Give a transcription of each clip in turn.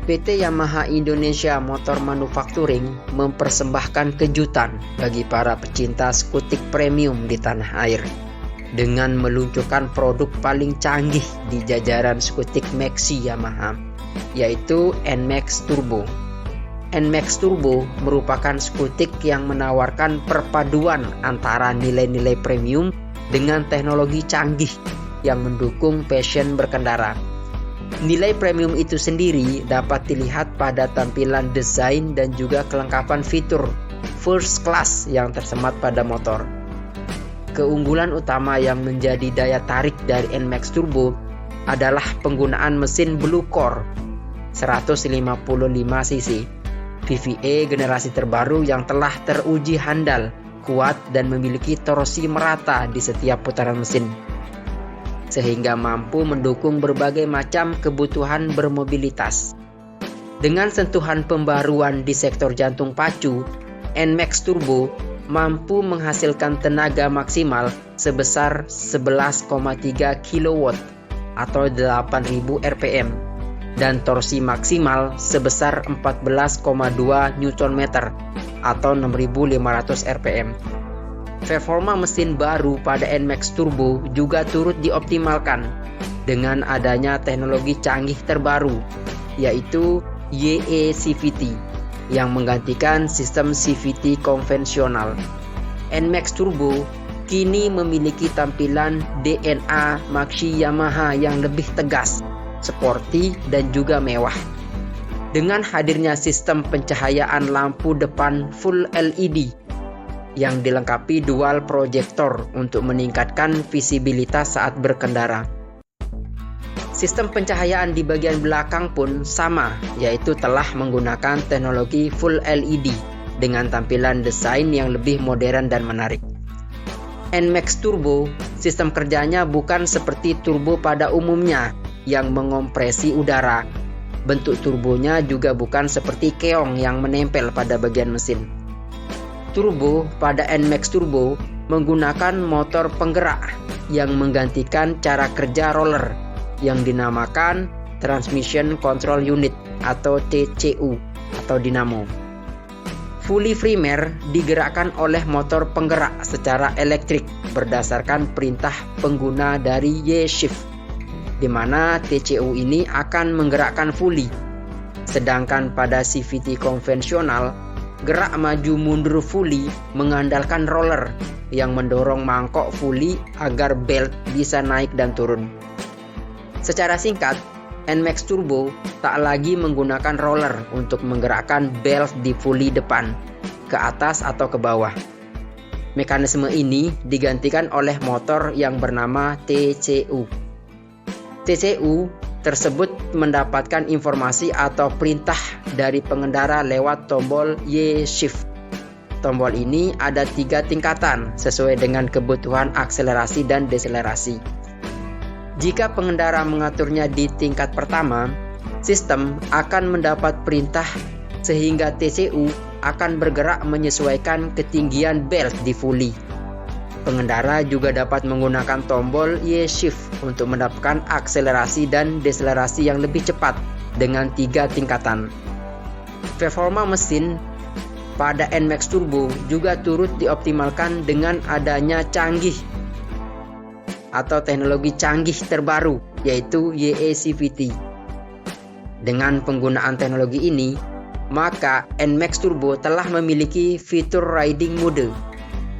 PT Yamaha Indonesia Motor Manufacturing mempersembahkan kejutan bagi para pecinta skutik premium di tanah air dengan meluncurkan produk paling canggih di jajaran skutik Maxxi Yamaha, yaitu NMAX Turbo. NMAX Turbo merupakan skutik yang menawarkan perpaduan antara nilai-nilai premium dengan teknologi canggih yang mendukung passion berkendara. Nilai premium itu sendiri dapat dilihat pada tampilan desain dan juga kelengkapan fitur first class yang tersemat pada motor. Keunggulan utama yang menjadi daya tarik dari NMAX Turbo adalah penggunaan mesin Blue Core 155 cc VVA generasi terbaru yang telah teruji handal, kuat dan memiliki torsi merata di setiap putaran mesin, sehingga mampu mendukung berbagai macam kebutuhan bermobilitas. Dengan sentuhan pembaruan di sektor jantung pacu, NMAX Turbo mampu menghasilkan tenaga maksimal sebesar 11,3 kW atau 8.000 rpm dan torsi maksimal sebesar 14,2 Nm atau 6.500 rpm. Performa mesin baru pada NMAX Turbo juga turut dioptimalkan dengan adanya teknologi canggih terbaru, yaitu YE-CVT yang menggantikan sistem CVT konvensional. NMAX Turbo kini memiliki tampilan DNA Maxxi Yamaha yang lebih tegas, sporty dan juga mewah. Dengan hadirnya sistem pencahayaan lampu depan full LED yang dilengkapi dual proyektor untuk meningkatkan visibilitas saat berkendara. Sistem pencahayaan di bagian belakang pun sama, yaitu telah menggunakan teknologi full LED dengan tampilan desain yang lebih modern dan menarik. NMAX Turbo, sistem kerjanya bukan seperti turbo pada umumnya yang mengompresi udara. Bentuk turbonya juga bukan seperti keong yang menempel pada bagian mesin. Turbo pada NMAX Turbo menggunakan motor penggerak yang menggantikan cara kerja roller yang dinamakan Transmission Control Unit atau TCU atau dinamo. Fully Freemare digerakkan oleh motor penggerak secara elektrik berdasarkan perintah pengguna dari Y-Shift, di mana TCU ini akan menggerakkan fully. Sedangkan pada CVT konvensional, gerak maju mundur fully mengandalkan roller yang mendorong mangkok fully agar belt bisa naik dan turun. Secara singkat, NMAX Turbo tak lagi menggunakan roller untuk menggerakkan belt di fully depan, ke atas atau ke bawah. Mekanisme ini digantikan oleh motor yang bernama TCU. TCU tersebut mendapatkan informasi atau perintah dari pengendara lewat tombol Y-Shift. Tombol ini ada 3 tingkatan sesuai dengan kebutuhan akselerasi dan deselerasi. Jika pengendara mengaturnya di tingkat pertama, sistem akan mendapat perintah sehingga TCU akan bergerak menyesuaikan ketinggian belt di fully. Pengendara juga dapat menggunakan tombol Y-Shift untuk mendapatkan akselerasi dan deselerasi yang lebih cepat dengan 3 tingkatan. Performa mesin pada NMAX Turbo juga turut dioptimalkan dengan adanya teknologi canggih terbaru, yaitu YE-CVT. Dengan penggunaan teknologi ini, maka NMAX Turbo telah memiliki fitur riding mode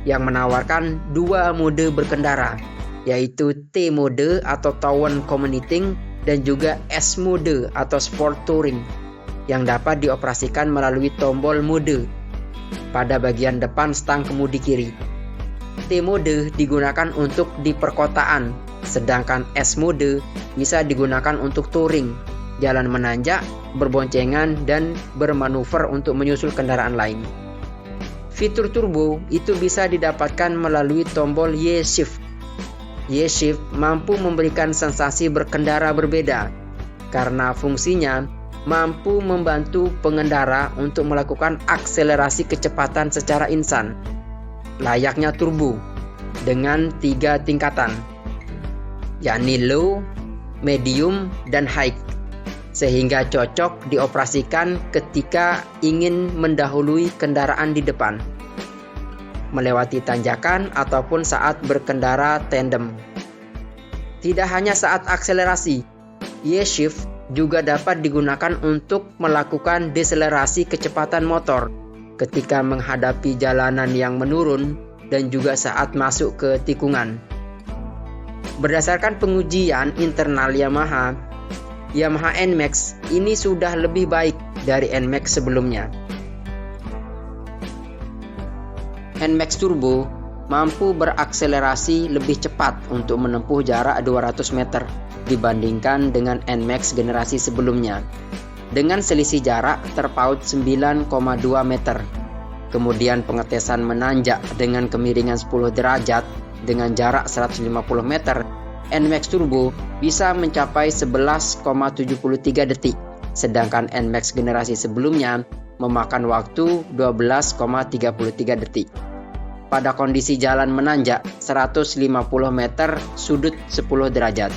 yang menawarkan 2 mode berkendara, yaitu T mode atau Town Commuting dan juga S mode atau Sport Touring yang dapat dioperasikan melalui tombol mode pada bagian depan stang kemudi kiri. T mode digunakan untuk di perkotaan, sedangkan S mode bisa digunakan untuk touring, jalan menanjak, berboncengan, dan bermanuver untuk menyusul kendaraan lain. Fitur turbo itu bisa didapatkan melalui tombol Y-Shift. Y-Shift mampu memberikan sensasi berkendara berbeda, karena fungsinya mampu membantu pengendara untuk melakukan akselerasi kecepatan secara instan, layaknya turbo, dengan 3 tingkatan, yakni low, medium, dan high. sehingga cocok dioperasikan ketika ingin mendahului kendaraan di depan, melewati tanjakan ataupun saat berkendara tandem. Tidak hanya saat akselerasi, Y-shift juga dapat digunakan untuk melakukan deselerasi kecepatan motor ketika menghadapi jalanan yang menurun dan juga saat masuk ke tikungan. Berdasarkan pengujian internal Yamaha NMAX ini sudah lebih baik dari NMAX sebelumnya. NMAX Turbo mampu berakselerasi lebih cepat untuk menempuh jarak 200 meter dibandingkan dengan NMAX generasi sebelumnya, dengan selisih jarak terpaut 9,2 meter. Kemudian pengetesan menanjak dengan kemiringan 10 derajat dengan jarak 150 meter, NMAX Turbo bisa mencapai 11,73 detik, sedangkan NMAX generasi sebelumnya memakan waktu 12,33 detik. Pada kondisi jalan menanjak 150 meter sudut 10 derajat,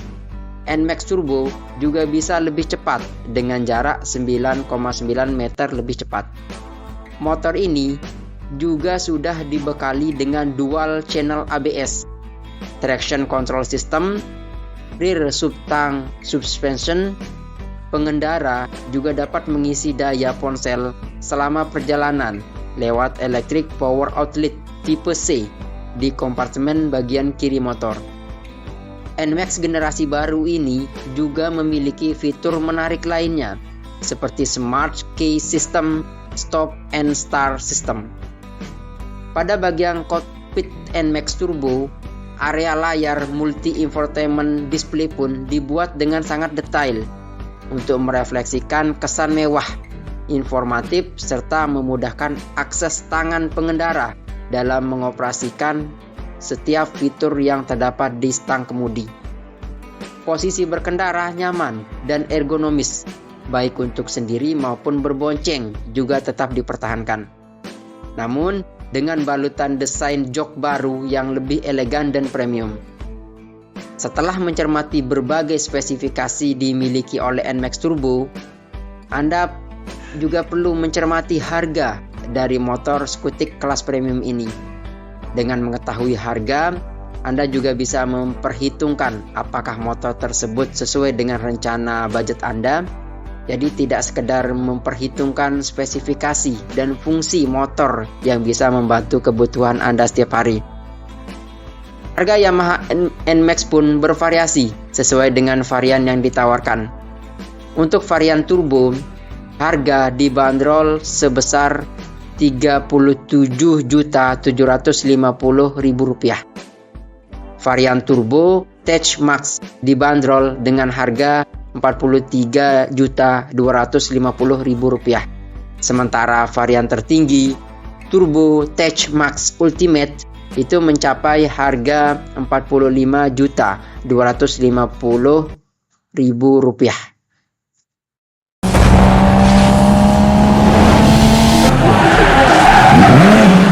NMAX Turbo juga bisa lebih cepat dengan jarak 9,9 meter lebih cepat. Motor ini juga sudah dibekali dengan dual channel ABS, traction control system, rear subtank suspension. Pengendara juga dapat mengisi daya ponsel selama perjalanan lewat electric power outlet tipe C di kompartemen bagian kiri motor. NMAX generasi baru ini juga memiliki fitur menarik lainnya seperti Smart Key System, Stop and Start System. Pada bagian kokpit NMAX Turbo, area layar multi-infotainment display pun dibuat dengan sangat detail untuk merefleksikan kesan mewah, informatif, serta memudahkan akses tangan pengendara dalam mengoperasikan setiap fitur yang terdapat di stang kemudi. Posisi berkendara nyaman dan ergonomis, baik untuk sendiri maupun berbonceng juga tetap dipertahankan. Namun, dengan balutan desain jok baru yang lebih elegan dan premium. Setelah mencermati berbagai spesifikasi dimiliki oleh NMAX Turbo, Anda juga perlu mencermati harga dari motor skutik kelas premium ini. Dengan mengetahui harga, Anda juga bisa memperhitungkan apakah motor tersebut sesuai dengan rencana budget Anda. Jadi tidak sekedar memperhitungkan spesifikasi dan fungsi motor yang bisa membantu kebutuhan Anda setiap hari. Harga Yamaha NMAX pun bervariasi sesuai dengan varian yang ditawarkan. Untuk varian turbo, harga dibanderol sebesar Rp37.750.000. Varian turbo Tech Max dibanderol dengan harga Rp43.250.000. Sementara varian tertinggi Turbo Tech Max Ultimate itu mencapai harga Rp45.250.000.